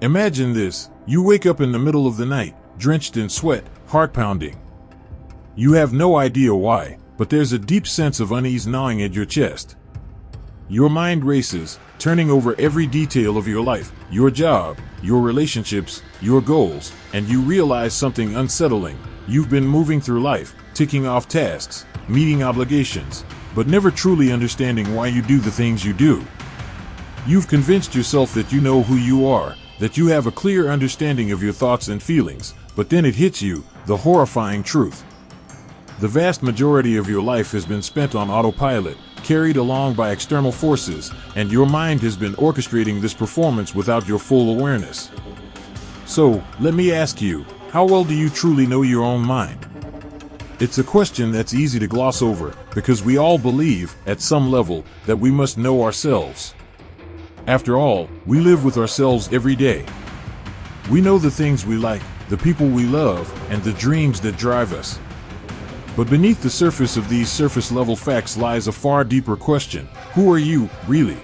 Imagine this. You wake up in the middle of the night, drenched in sweat, heart pounding. You have no idea why, but there's a deep sense of unease gnawing at your chest. Your mind races, turning over every detail of your life, your job, your relationships, your goals, and you realize something unsettling. You've been moving through life, ticking off tasks, meeting obligations, but never truly understanding why you do the things you do. You've convinced yourself that you know who you are, that you have a clear understanding of your thoughts and feelings, but then it hits you, the horrifying truth. The vast majority of your life has been spent on autopilot, carried along by external forces, and your mind has been orchestrating this performance without your full awareness. So, let me ask you, how well do you truly know your own mind? It's a question that's easy to gloss over, because we all believe, at some level, that we must know ourselves. After all, we live with ourselves every day. We know the things we like, the people we love, and the dreams that drive us. But beneath the surface of these surface-level facts lies a far deeper question. Who are you, really?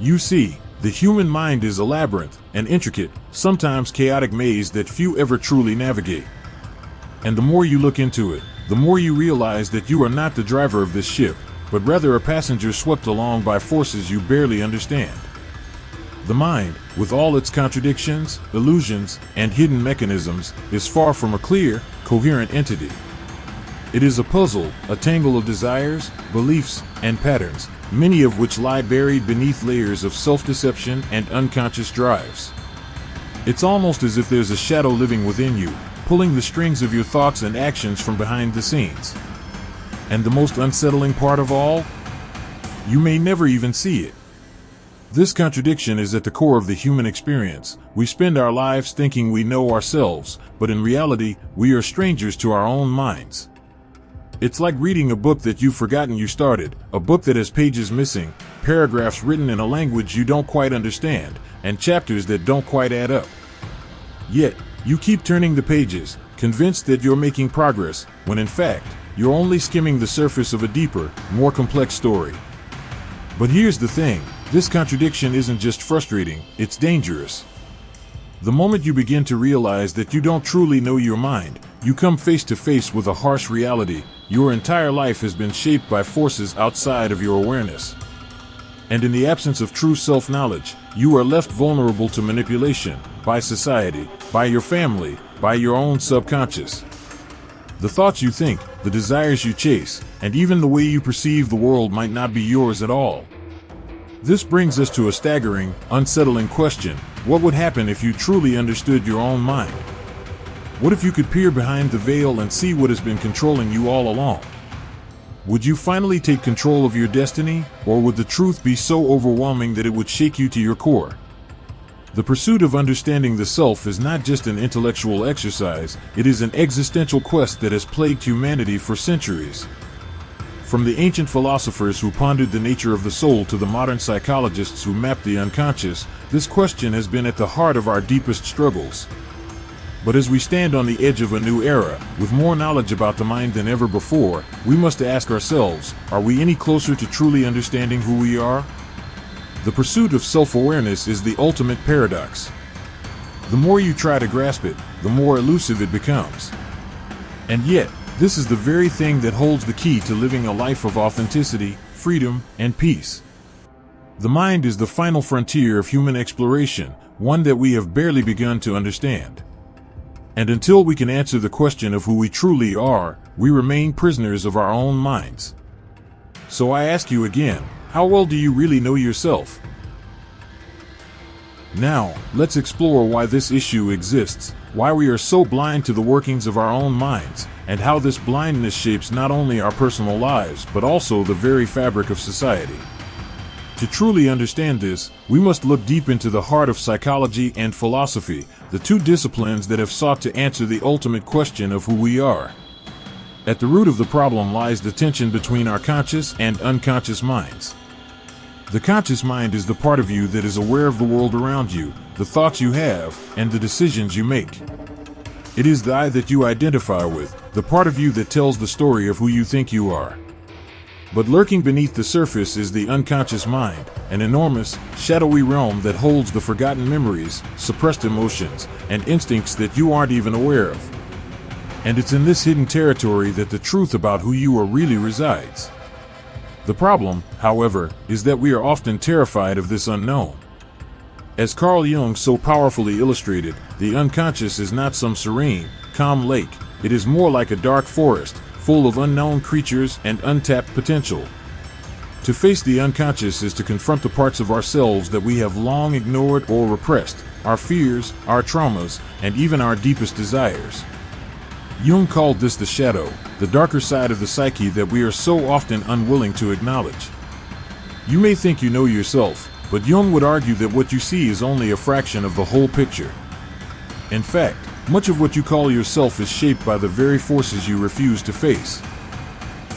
You see, the human mind is a labyrinth, an intricate, sometimes chaotic maze that few ever truly navigate. And the more you look into it, the more you realize that you are not the driver of this ship, but rather a passenger swept along by forces you barely understand. The mind, with all its contradictions, illusions, and hidden mechanisms, is far from a clear, coherent entity. It is a puzzle, a tangle of desires, beliefs, and patterns, many of which lie buried beneath layers of self-deception and unconscious drives. It's almost as if there's a shadow living within you, pulling the strings of your thoughts and actions from behind the scenes. And the most unsettling part of all? You may never even see it. This contradiction is at the core of the human experience. We spend our lives thinking we know ourselves, but in reality, we are strangers to our own minds. It's like reading a book that you've forgotten you started, a book that has pages missing, paragraphs written in a language you don't quite understand, and chapters that don't quite add up. Yet, you keep turning the pages, convinced that you're making progress, when in fact, you're only skimming the surface of a deeper, more complex story. But here's the thing, this contradiction isn't just frustrating, it's dangerous. The moment you begin to realize that you don't truly know your mind, you come face to face with a harsh reality. Your entire life has been shaped by forces outside of your awareness. And in the absence of true self-knowledge, you are left vulnerable to manipulation, by society, by your family, by your own subconscious. The thoughts you think, the desires you chase, and even the way you perceive the world might not be yours at all. This brings us to a staggering, unsettling question. What would happen if you truly understood your own mind? What if you could peer behind the veil and see what has been controlling you all along? Would you finally take control of your destiny, or would the truth be so overwhelming that it would shake you to your core? The pursuit of understanding the self is not just an intellectual exercise, it is an existential quest that has plagued humanity for centuries. From the ancient philosophers who pondered the nature of the soul to the modern psychologists who mapped the unconscious, this question has been at the heart of our deepest struggles. But as we stand on the edge of a new era, with more knowledge about the mind than ever before, we must ask ourselves, are we any closer to truly understanding who we are? The pursuit of self-awareness is the ultimate paradox. The more you try to grasp it, the more elusive it becomes. And yet, this is the very thing that holds the key to living a life of authenticity, freedom, and peace. The mind is the final frontier of human exploration, one that we have barely begun to understand. And until we can answer the question of who we truly are, we remain prisoners of our own minds. So I ask you again, how well do you really know yourself? Now, let's explore why this issue exists, why we are so blind to the workings of our own minds, and how this blindness shapes not only our personal lives but also the very fabric of society. To truly understand this, we must look deep into the heart of psychology and philosophy, the two disciplines that have sought to answer the ultimate question of who we are. At the root of the problem lies the tension between our conscious and unconscious minds. The conscious mind is the part of you that is aware of the world around you, the thoughts you have, and the decisions you make. It is the I that you identify with, the part of you that tells the story of who you think you are. But lurking beneath the surface is the unconscious mind, an enormous, shadowy realm that holds the forgotten memories, suppressed emotions, and instincts that you aren't even aware of. And it's in this hidden territory that the truth about who you are really resides. The problem, however, is that we are often terrified of this unknown. As Carl Jung so powerfully illustrated, the unconscious is not some serene, calm lake. It is more like a dark forest, full of unknown creatures and untapped potential. To face the unconscious is to confront the parts of ourselves that we have long ignored or repressed, our fears, our traumas, and even our deepest desires. Jung called this the shadow, the darker side of the psyche that we are so often unwilling to acknowledge. You may think you know yourself, but Jung would argue that what you see is only a fraction of the whole picture. In fact, much of what you call yourself is shaped by the very forces you refuse to face.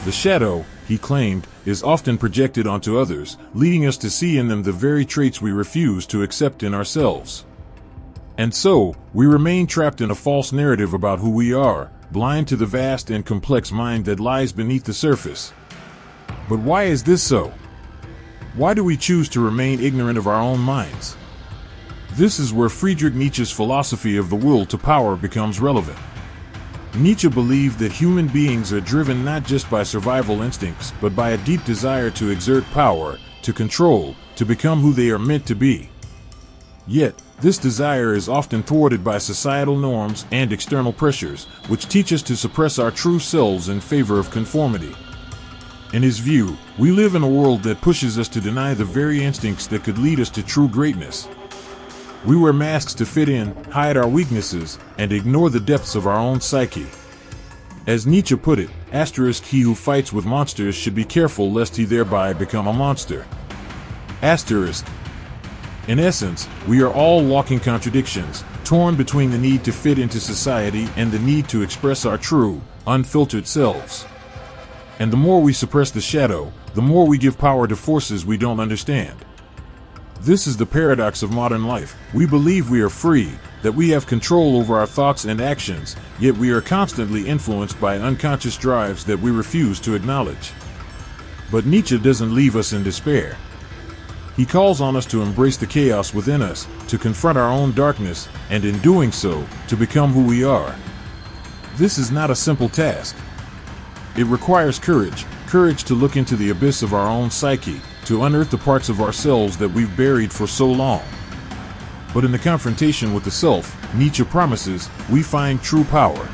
The shadow, he claimed, is often projected onto others, leading us to see in them the very traits we refuse to accept in ourselves. And so, we remain trapped in a false narrative about who we are, blind to the vast and complex mind that lies beneath the surface. But why is this so? Why do we choose to remain ignorant of our own minds? This is where Friedrich Nietzsche's philosophy of the will to power becomes relevant. Nietzsche believed that human beings are driven not just by survival instincts, but by a deep desire to exert power, to control, to become who they are meant to be. Yet, this desire is often thwarted by societal norms and external pressures, which teach us to suppress our true selves in favor of conformity. In his view, we live in a world that pushes us to deny the very instincts that could lead us to true greatness. We wear masks to fit in, hide our weaknesses, and ignore the depths of our own psyche. As Nietzsche put it, he who fights with monsters should be careful lest he thereby become a monster. In essence, we are all walking contradictions, torn between the need to fit into society and the need to express our true, unfiltered selves. And the more we suppress the shadow, the more we give power to forces we don't understand. This is the paradox of modern life. We believe we are free, that we have control over our thoughts and actions, yet we are constantly influenced by unconscious drives that we refuse to acknowledge. But Nietzsche doesn't leave us in despair. He calls on us to embrace the chaos within us, to confront our own darkness, and in doing so, to become who we are. This is not a simple task. It requires courage to look into the abyss of our own psyche, to unearth the parts of ourselves that we've buried for so long. But in the confrontation with the self, Nietzsche promises, we find true power.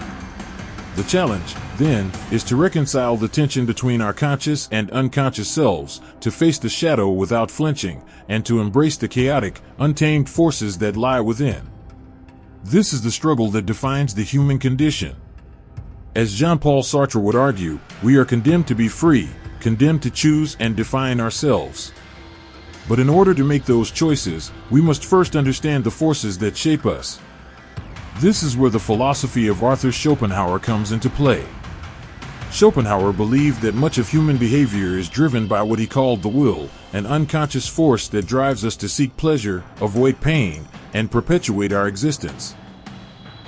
The challenge, then, is to reconcile the tension between our conscious and unconscious selves, to face the shadow without flinching, and to embrace the chaotic, untamed forces that lie within. This is the struggle that defines the human condition. As Jean-Paul Sartre would argue, we are condemned to be free, condemned to choose and define ourselves. But in order to make those choices, we must first understand the forces that shape us. This is where the philosophy of Arthur Schopenhauer comes into play. Schopenhauer believed that much of human behavior is driven by what he called the will, an unconscious force that drives us to seek pleasure, avoid pain, and perpetuate our existence.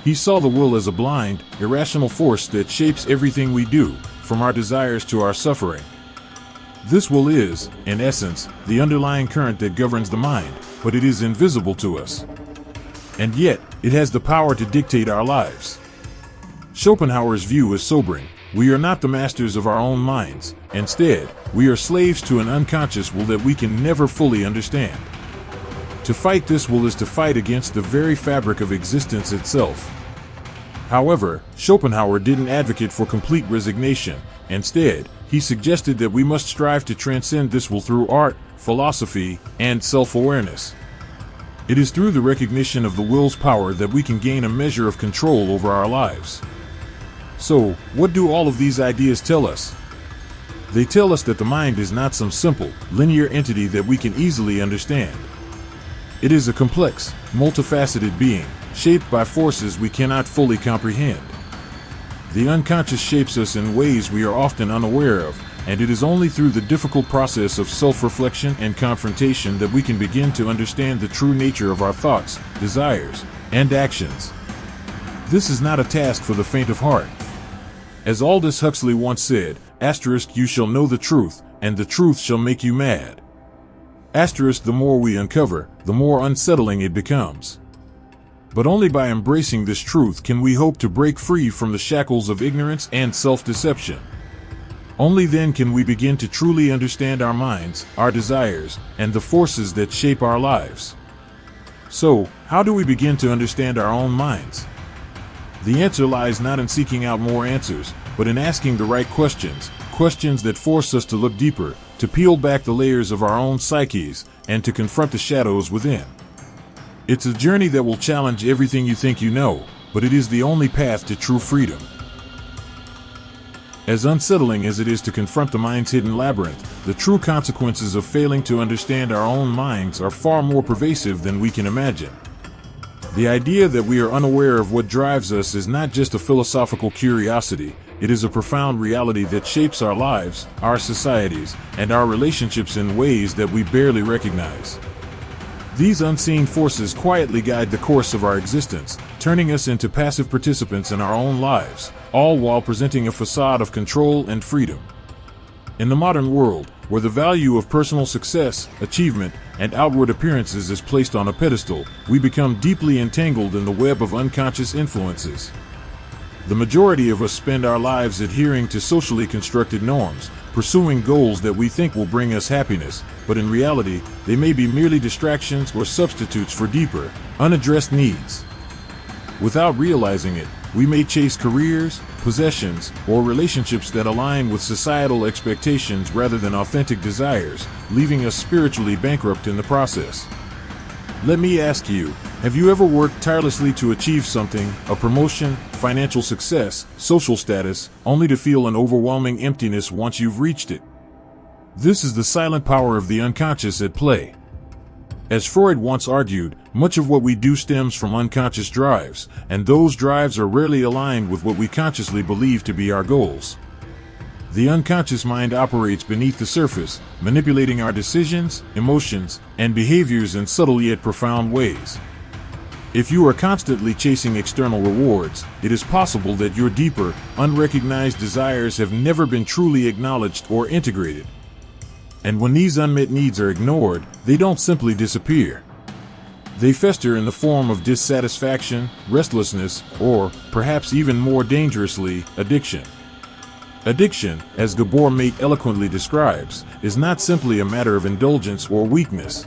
He saw the will as a blind, irrational force that shapes everything we do, from our desires to our suffering. This will is, in essence, the underlying current that governs the mind, but it is invisible to us. And yet, it has the power to dictate our lives. Schopenhauer's view is sobering. We are not the masters of our own minds. Instead, we are slaves to an unconscious will that we can never fully understand. To fight this will is to fight against the very fabric of existence itself. However, Schopenhauer didn't advocate for complete resignation. Instead, he suggested that we must strive to transcend this will through art, philosophy, and self-awareness. It is through the recognition of the will's power that we can gain a measure of control over our lives. So, what do all of these ideas tell us? They tell us that the mind is not some simple, linear entity that we can easily understand. It is a complex, multifaceted being, shaped by forces we cannot fully comprehend. The unconscious shapes us in ways we are often unaware of, and it is only through the difficult process of self-reflection and confrontation that we can begin to understand the true nature of our thoughts, desires, and actions. This is not a task for the faint of heart. As Aldous Huxley once said, Asterisk, you shall know the truth, and the truth shall make you mad. Asterisk, the more we uncover, the more unsettling it becomes. But only by embracing this truth can we hope to break free from the shackles of ignorance and self-deception. Only then can we begin to truly understand our minds, our desires, and the forces that shape our lives. So, how do we begin to understand our own minds? The answer lies not in seeking out more answers, but in asking the right questions, questions that force us to look deeper, to peel back the layers of our own psyches, and to confront the shadows within. It's a journey that will challenge everything you think you know, but it is the only path to true freedom. As unsettling as it is to confront the mind's hidden labyrinth, the true consequences of failing to understand our own minds are far more pervasive than we can imagine. The idea that we are unaware of what drives us is not just a philosophical curiosity, it is a profound reality that shapes our lives, our societies, and our relationships in ways that we barely recognize. These unseen forces quietly guide the course of our existence, turning us into passive participants in our own lives, all while presenting a facade of control and freedom. In the modern world, where the value of personal success, achievement, and outward appearances is placed on a pedestal, we become deeply entangled in the web of unconscious influences. The majority of us spend our lives adhering to socially constructed norms, pursuing goals that we think will bring us happiness, but in reality, they may be merely distractions or substitutes for deeper, unaddressed needs. Without realizing it, we may chase careers, possessions, or relationships that align with societal expectations rather than authentic desires, leaving us spiritually bankrupt in the process. Let me ask you, have you ever worked tirelessly to achieve something, a promotion, financial success, social status, only to feel an overwhelming emptiness once you've reached it? This is the silent power of the unconscious at play. As Freud once argued, much of what we do stems from unconscious drives, and those drives are rarely aligned with what we consciously believe to be our goals. The unconscious mind operates beneath the surface, manipulating our decisions, emotions, and behaviors in subtle yet profound ways. If you are constantly chasing external rewards, it is possible that your deeper, unrecognized desires have never been truly acknowledged or integrated. And when these unmet needs are ignored, they don't simply disappear. They fester in the form of dissatisfaction, restlessness, or, perhaps even more dangerously, addiction. Addiction, as Gabor Mate eloquently describes, is not simply a matter of indulgence or weakness.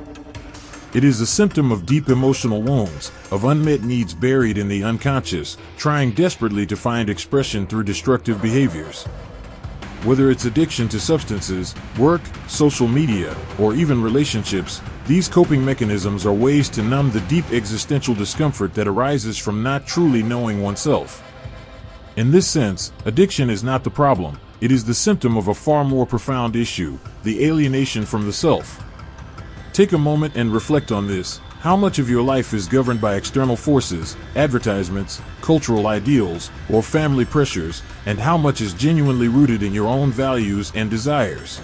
It is a symptom of deep emotional wounds, of unmet needs buried in the unconscious, trying desperately to find expression through destructive behaviors. Whether it's addiction to substances, work, social media, or even relationships, these coping mechanisms are ways to numb the deep existential discomfort that arises from not truly knowing oneself. In this sense, addiction is not the problem, it is the symptom of a far more profound issue, the alienation from the self. Take a moment and reflect on this. How much of your life is governed by external forces, advertisements, cultural ideals, or family pressures, and how much is genuinely rooted in your own values and desires?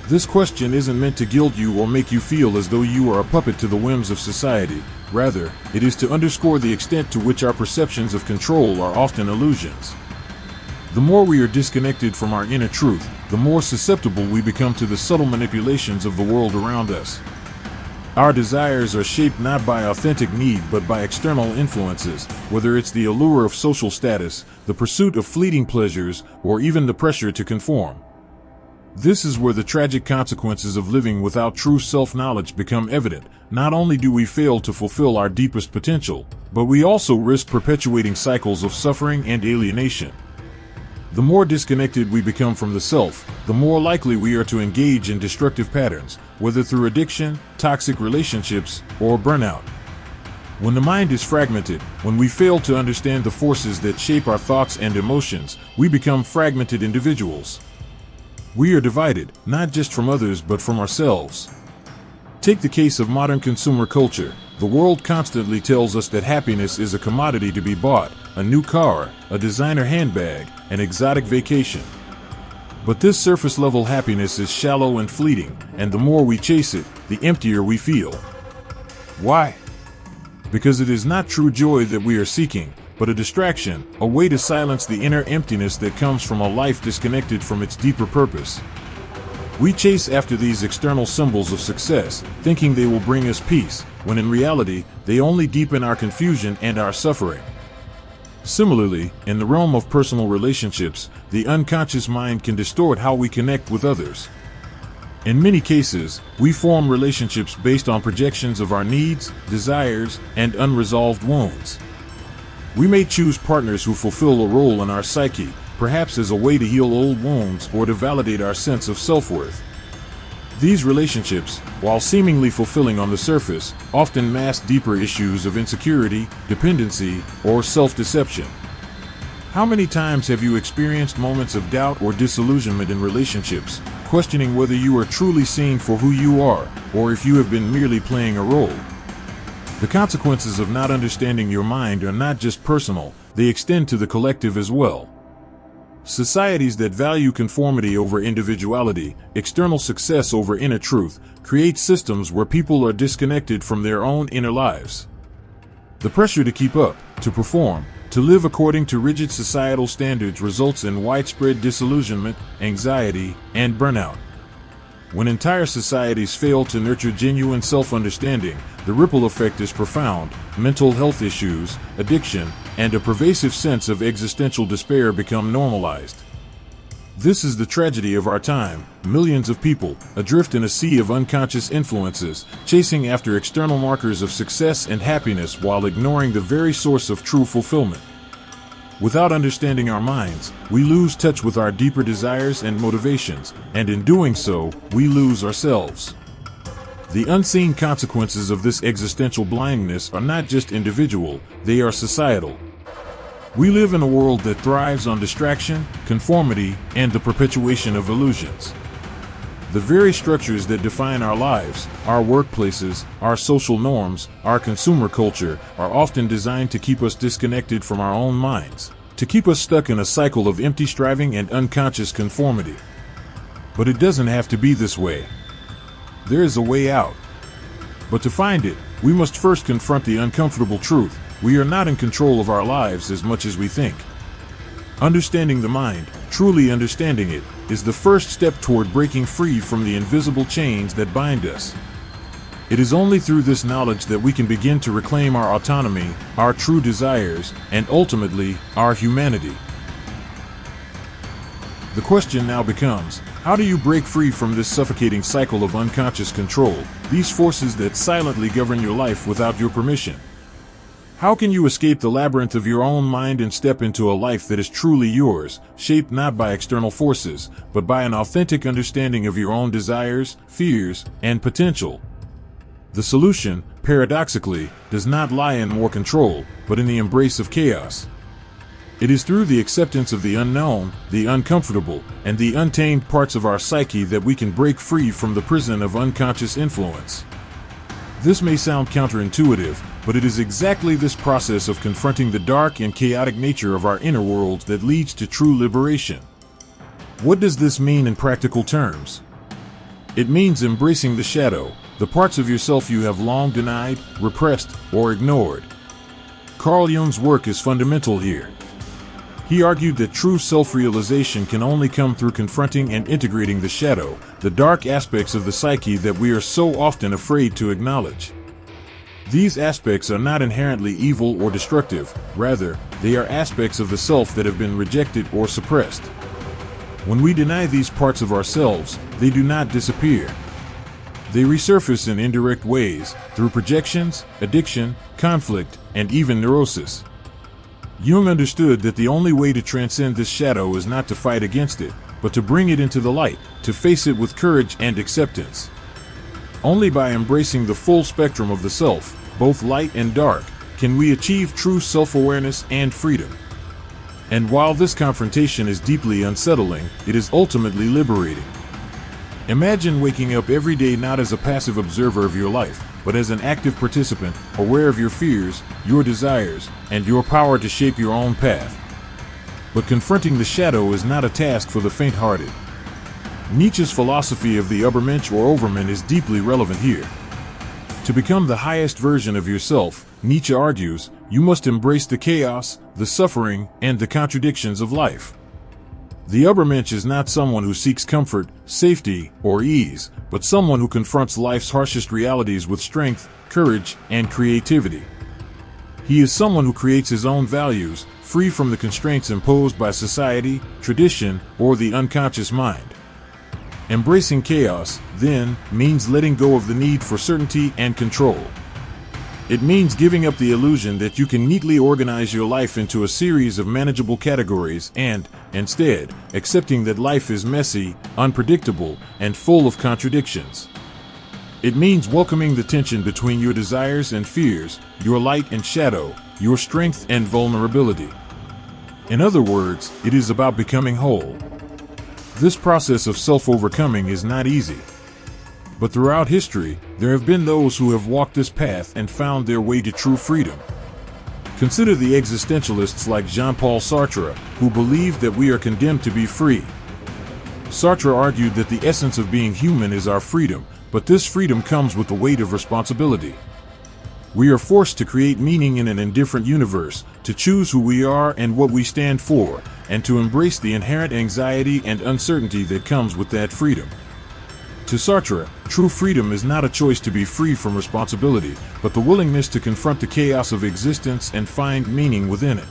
This question isn't meant to guilt you or make you feel as though you are a puppet to the whims of society. Rather, it is to underscore the extent to which our perceptions of control are often illusions. The more we are disconnected from our inner truth, the more susceptible we become to the subtle manipulations of the world around us. Our desires are shaped not by authentic need but by external influences, whether it's the allure of social status, the pursuit of fleeting pleasures, or even the pressure to conform. This is where the tragic consequences of living without true self-knowledge become evident. Not only do we fail to fulfill our deepest potential, but we also risk perpetuating cycles of suffering and alienation. The more disconnected we become from the self, the more likely we are to engage in destructive patterns, whether through addiction, toxic relationships, or burnout. When the mind is fragmented, when we fail to understand the forces that shape our thoughts and emotions, we become fragmented individuals. We are divided, not just from others but from ourselves. Take the case of modern consumer culture. The world constantly tells us that happiness is a commodity to be bought, a new car, a designer handbag, an exotic vacation. But this surface-level happiness is shallow and fleeting, and the more we chase it, the emptier we feel. Why? Because it is not true joy that we are seeking, but a distraction, a way to silence the inner emptiness that comes from a life disconnected from its deeper purpose. We chase after these external symbols of success, thinking they will bring us peace, when in reality, they only deepen our confusion and our suffering. Similarly, in the realm of personal relationships, the unconscious mind can distort how we connect with others. In many cases, we form relationships based on projections of our needs, desires, and unresolved wounds. We may choose partners who fulfill a role in our psyche, perhaps as a way to heal old wounds or to validate our sense of self-worth. These relationships, while seemingly fulfilling on the surface, often mask deeper issues of insecurity, dependency, or self-deception. How many times have you experienced moments of doubt or disillusionment in relationships, questioning whether you are truly seen for who you are, or if you have been merely playing a role? The consequences of not understanding your mind are not just personal, they extend to the collective as well. Societies that value conformity over individuality, external success over inner truth, create systems where people are disconnected from their own inner lives. The pressure to keep up, to perform, to live according to rigid societal standards results in widespread disillusionment, anxiety, and burnout. When entire societies fail to nurture genuine self-understanding, the ripple effect is profound. Mental health issues, addiction, and a pervasive sense of existential despair become normalized. This is the tragedy of our time, millions of people, adrift in a sea of unconscious influences, chasing after external markers of success and happiness while ignoring the very source of true fulfillment. Without understanding our minds, we lose touch with our deeper desires and motivations, and in doing so, we lose ourselves. The unseen consequences of this existential blindness are not just individual, they are societal. We live in a world that thrives on distraction, conformity, and the perpetuation of illusions. The very structures that define our lives, our workplaces, our social norms, our consumer culture, are often designed to keep us disconnected from our own minds, to keep us stuck in a cycle of empty striving and unconscious conformity. But it doesn't have to be this way. There is a way out. But to find it, we must first confront the uncomfortable truth: we are not in control of our lives as much as we think. Understanding the mind, truly understanding it, is the first step toward breaking free from the invisible chains that bind us. It is only through this knowledge that we can begin to reclaim our autonomy, our true desires, and ultimately, our humanity. The question now becomes, how do you break free from this suffocating cycle of unconscious control, these forces that silently govern your life without your permission? How can you escape the labyrinth of your own mind and step into a life that is truly yours, shaped not by external forces, but by an authentic understanding of your own desires, fears, and potential? The solution, paradoxically, does not lie in more control, but in the embrace of chaos. It is through the acceptance of the unknown, the uncomfortable, and the untamed parts of our psyche that we can break free from the prison of unconscious influence. This may sound counterintuitive, but it is exactly this process of confronting the dark and chaotic nature of our inner world that leads to true liberation. What does this mean in practical terms? It means embracing the shadow, the parts of yourself you have long denied, repressed, or ignored. Carl Jung's work is fundamental here. He argued that true self-realization can only come through confronting and integrating the shadow, the dark aspects of the psyche that we are so often afraid to acknowledge. These aspects are not inherently evil or destructive, rather, they are aspects of the self that have been rejected or suppressed. When we deny these parts of ourselves, they do not disappear. They resurface in indirect ways, through projections, addiction, conflict, and even neurosis. Jung understood that the only way to transcend this shadow is not to fight against it, but to bring it into the light, to face it with courage and acceptance. Only by embracing the full spectrum of the self, both light and dark, can we achieve true self-awareness and freedom. And while this confrontation is deeply unsettling, it is ultimately liberating. Imagine waking up every day not as a passive observer of your life, but as an active participant, aware of your fears, your desires, and your power to shape your own path. But confronting the shadow is not a task for the faint-hearted. Nietzsche's philosophy of the Übermensch or Overman is deeply relevant here. To become the highest version of yourself, Nietzsche argues, you must embrace the chaos, the suffering, and the contradictions of life. The Übermensch is not someone who seeks comfort, safety, or ease, but someone who confronts life's harshest realities with strength, courage, and creativity. He is someone who creates his own values, free from the constraints imposed by society, tradition, or the unconscious mind. Embracing chaos, then, means letting go of the need for certainty and control. It means giving up the illusion that you can neatly organize your life into a series of manageable categories and, instead, accepting that life is messy, unpredictable, and full of contradictions. It means welcoming the tension between your desires and fears, your light and shadow, your strength and vulnerability. In other words, it is about becoming whole. This process of self-overcoming is not easy. But throughout history, there have been those who have walked this path and found their way to true freedom. Consider the existentialists like Jean-Paul Sartre, who believed that we are condemned to be free. Sartre argued that the essence of being human is our freedom, but this freedom comes with the weight of responsibility. We are forced to create meaning in an indifferent universe, to choose who we are and what we stand for, and to embrace the inherent anxiety and uncertainty that comes with that freedom. To Sartre, true freedom is not a choice to be free from responsibility, but the willingness to confront the chaos of existence and find meaning within it.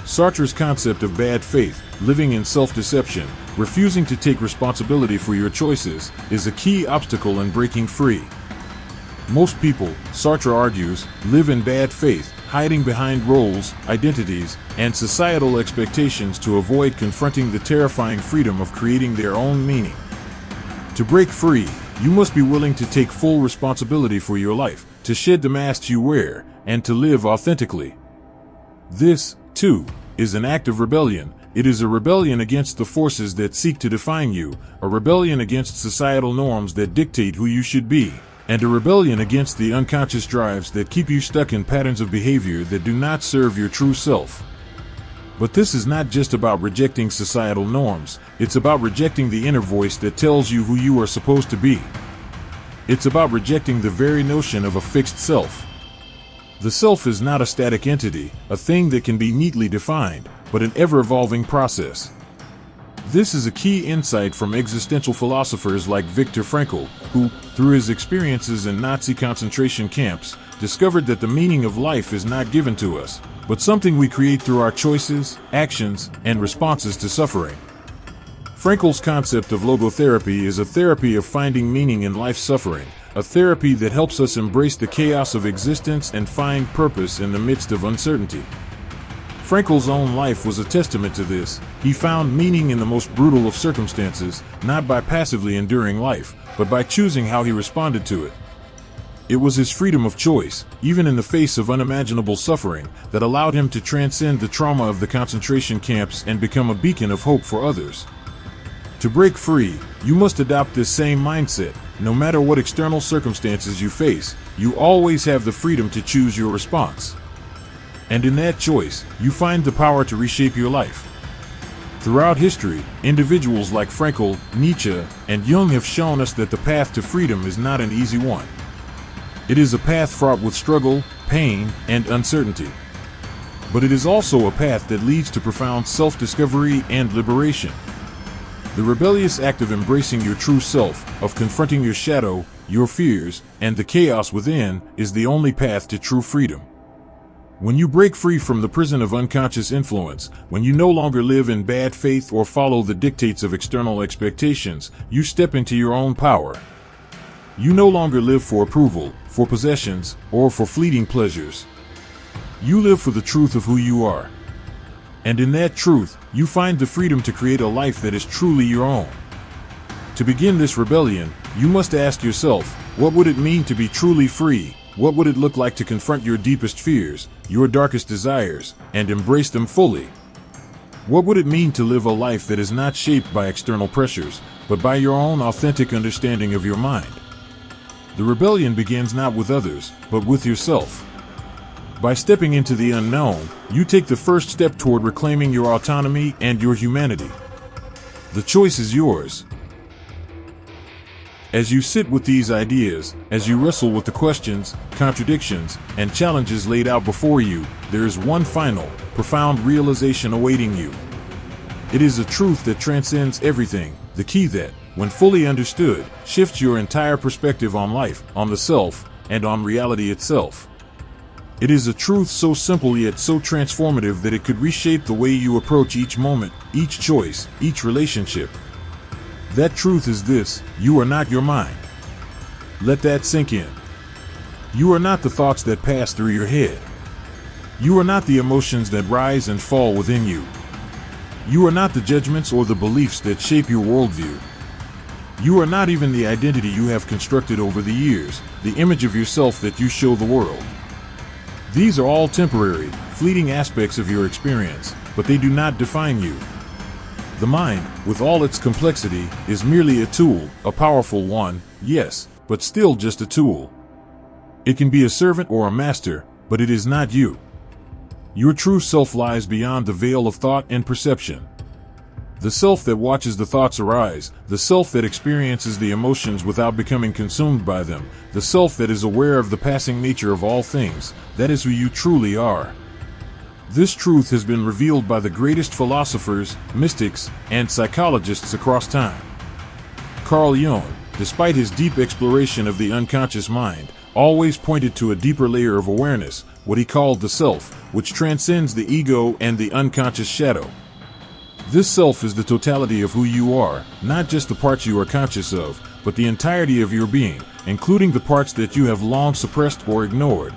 Sartre's concept of bad faith, living in self-deception, refusing to take responsibility for your choices, is a key obstacle in breaking free. Most people, Sartre argues, live in bad faith, hiding behind roles, identities, and societal expectations to avoid confronting the terrifying freedom of creating their own meaning. To break free, you must be willing to take full responsibility for your life, to shed the masks you wear, and to live authentically. This, too, is an act of rebellion. It is a rebellion against the forces that seek to define you, a rebellion against societal norms that dictate who you should be, and a rebellion against the unconscious drives that keep you stuck in patterns of behavior that do not serve your true self. But this is not just about rejecting societal norms, it's about rejecting the inner voice that tells you who you are supposed to be. It's about rejecting the very notion of a fixed self. The self is not a static entity, a thing that can be neatly defined, but an ever-evolving process. This is a key insight from existential philosophers like Viktor Frankl, who, through his experiences in Nazi concentration camps, discovered that the meaning of life is not given to us, but something we create through our choices, actions, and responses to suffering. Frankl's concept of logotherapy is a therapy of finding meaning in life's suffering, a therapy that helps us embrace the chaos of existence and find purpose in the midst of uncertainty. Frankl's own life was a testament to this. He found meaning in the most brutal of circumstances, not by passively enduring life, but by choosing how he responded to it. It was his freedom of choice, even in the face of unimaginable suffering, that allowed him to transcend the trauma of the concentration camps and become a beacon of hope for others. To break free, you must adopt this same mindset. No matter what external circumstances you face, you always have the freedom to choose your response. And in that choice, you find the power to reshape your life. Throughout history, individuals like Frankl, Nietzsche, and Jung have shown us that the path to freedom is not an easy one. It is a path fraught with struggle, pain, and uncertainty. But it is also a path that leads to profound self-discovery and liberation. The rebellious act of embracing your true self, of confronting your shadow, your fears, and the chaos within, is the only path to true freedom. When you break free from the prison of unconscious influence, when you no longer live in bad faith or follow the dictates of external expectations, you step into your own power. You no longer live for approval, for possessions, or for fleeting pleasures. You live for the truth of who you are. And in that truth, you find the freedom to create a life that is truly your own. To begin this rebellion, you must ask yourself, what would it mean to be truly free? What would it look like to confront your deepest fears, your darkest desires, and embrace them fully? What would it mean to live a life that is not shaped by external pressures, but by your own authentic understanding of your mind? The rebellion begins not with others, but with yourself. By stepping into the unknown, you take the first step toward reclaiming your autonomy and your humanity. The choice is yours. As you sit with these ideas, as you wrestle with the questions, contradictions, and challenges laid out before you, there is one final, profound realization awaiting you. It is a truth that transcends everything, the key that, when fully understood, shifts your entire perspective on life, on the self, and on reality itself. It is a truth so simple yet so transformative that it could reshape the way you approach each moment, each choice, each relationship. That truth is this: you are not your mind. Let that sink in. You are not the thoughts that pass through your head. You are not the emotions that rise and fall within you. You are not the judgments or the beliefs that shape your worldview. You are not even the identity you have constructed over the years, the image of yourself that you show the world. These are all temporary, fleeting aspects of your experience, but they do not define you. The mind, with all its complexity, is merely a tool, a powerful one, yes, but still just a tool. It can be a servant or a master, but it is not you. Your true self lies beyond the veil of thought and perception. The self that watches the thoughts arise, the self that experiences the emotions without becoming consumed by them, the self that is aware of the passing nature of all things, that is who you truly are. This truth has been revealed by the greatest philosophers, mystics, and psychologists across time. Carl Jung, despite his deep exploration of the unconscious mind, always pointed to a deeper layer of awareness, what he called the self, which transcends the ego and the unconscious shadow. This self is the totality of who you are, not just the parts you are conscious of, but the entirety of your being, including the parts that you have long suppressed or ignored.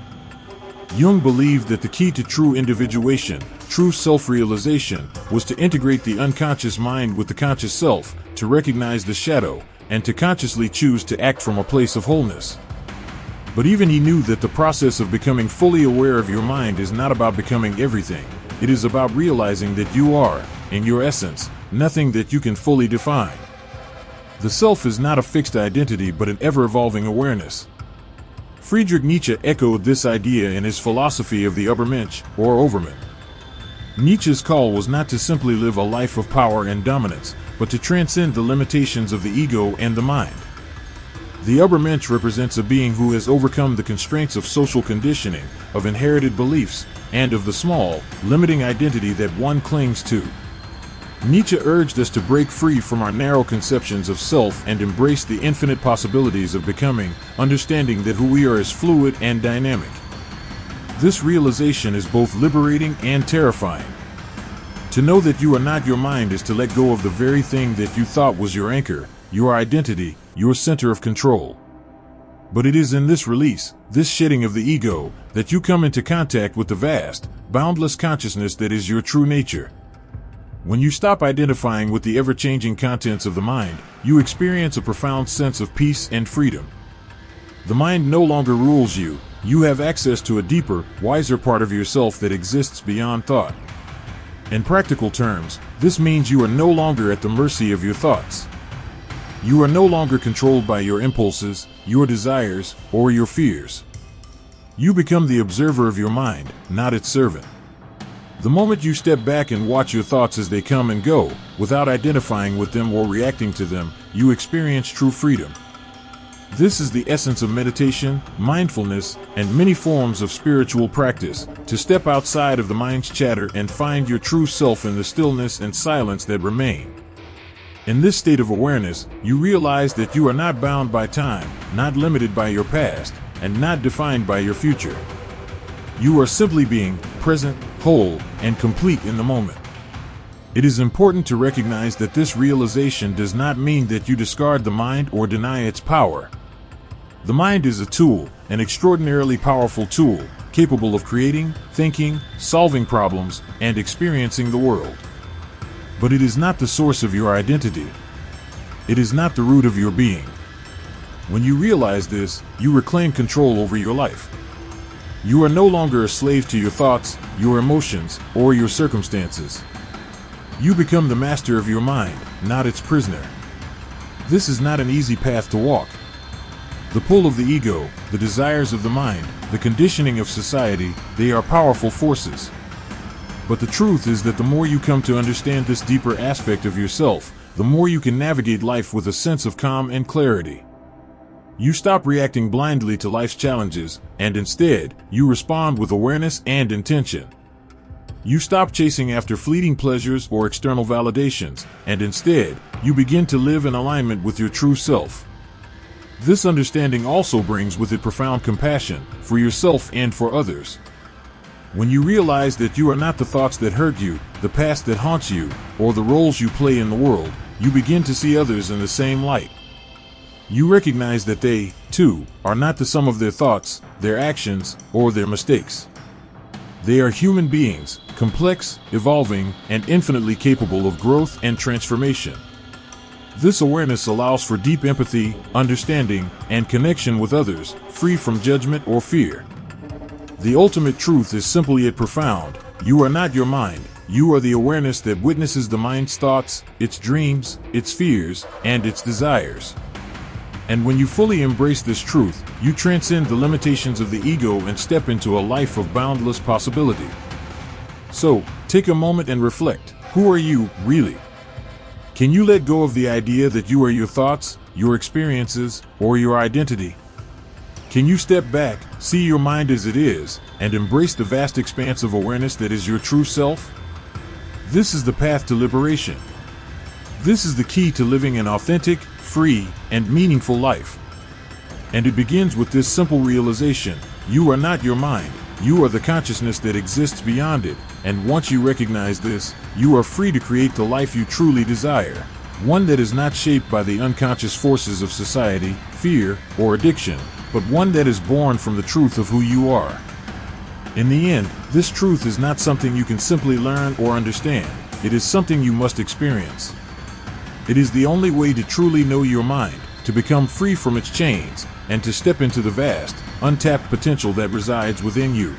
Jung believed that the key to true individuation, true self-realization, was to integrate the unconscious mind with the conscious self, to recognize the shadow, and to consciously choose to act from a place of wholeness. But even he knew that the process of becoming fully aware of your mind is not about becoming everything. It is about realizing that you are, in your essence, nothing that you can fully define. The self is not a fixed identity but an ever-evolving awareness. Friedrich Nietzsche echoed this idea in his philosophy of the Übermensch, or Overman. Nietzsche's call was not to simply live a life of power and dominance, but to transcend the limitations of the ego and the mind. The Übermensch represents a being who has overcome the constraints of social conditioning, of inherited beliefs, and of the small, limiting identity that one clings to. Nietzsche urged us to break free from our narrow conceptions of self and embrace the infinite possibilities of becoming, understanding that who we are is fluid and dynamic. This realization is both liberating and terrifying. To know that you are not your mind is to let go of the very thing that you thought was your anchor, your identity, your center of control. But it is in this release, this shedding of the ego, that you come into contact with the vast, boundless consciousness that is your true nature. When you stop identifying with the ever-changing contents of the mind, you experience a profound sense of peace and freedom. The mind no longer rules you. You have access to a deeper, wiser part of yourself that exists beyond thought. In practical terms, this means you are no longer at the mercy of your thoughts. You are no longer controlled by your impulses, your desires, or your fears. You become the observer of your mind, not its servant. The moment you step back and watch your thoughts as they come and go, without identifying with them or reacting to them, you experience true freedom. This is the essence of meditation, mindfulness, and many forms of spiritual practice, to step outside of the mind's chatter and find your true self in the stillness and silence that remain. In this state of awareness, you realize that you are not bound by time, not limited by your past, and not defined by your future. You are simply being present, whole, and complete in the moment. It is important to recognize that this realization does not mean that you discard the mind or deny its power. The mind is a tool, an extraordinarily powerful tool, capable of creating, thinking, solving problems, and experiencing the world. But it is not the source of your identity. It is not the root of your being. When you realize this, you reclaim control over your life. You are no longer a slave to your thoughts, your emotions, or your circumstances. You become the master of your mind, not its prisoner. This is not an easy path to walk. The pull of the ego, the desires of the mind, the conditioning of society, they are powerful forces. But the truth is that the more you come to understand this deeper aspect of yourself, the more you can navigate life with a sense of calm and clarity. You stop reacting blindly to life's challenges, and instead, you respond with awareness and intention. You stop chasing after fleeting pleasures or external validations, and instead, you begin to live in alignment with your true self. This understanding also brings with it profound compassion for yourself and for others. When you realize that you are not the thoughts that hurt you, the past that haunts you, or the roles you play in the world, you begin to see others in the same light. You recognize that they, too, are not the sum of their thoughts, their actions, or their mistakes. They are human beings, complex, evolving, and infinitely capable of growth and transformation. This awareness allows for deep empathy, understanding, and connection with others, free from judgment or fear. The ultimate truth is simple yet profound. You are not your mind. You are the awareness that witnesses the mind's thoughts, its dreams, its fears, and its desires. And when you fully embrace this truth, you transcend the limitations of the ego and step into a life of boundless possibility. So, take a moment and reflect. Who are you, really? Can you let go of the idea that you are your thoughts, your experiences, or your identity? Can you step back, see your mind as it is, and embrace the vast expanse of awareness that is your true self? This is the path to liberation. This is the key to living an authentic, free, and meaningful life. And it begins with this simple realization: you are not your mind, you are the consciousness that exists beyond it, and once you recognize this, you are free to create the life you truly desire, one that is not shaped by the unconscious forces of society, fear, or addiction, but one that is born from the truth of who you are. In the end, this truth is not something you can simply learn or understand, it is something you must experience. It is the only way to truly know your mind, to become free from its chains, and to step into the vast, untapped potential that resides within you.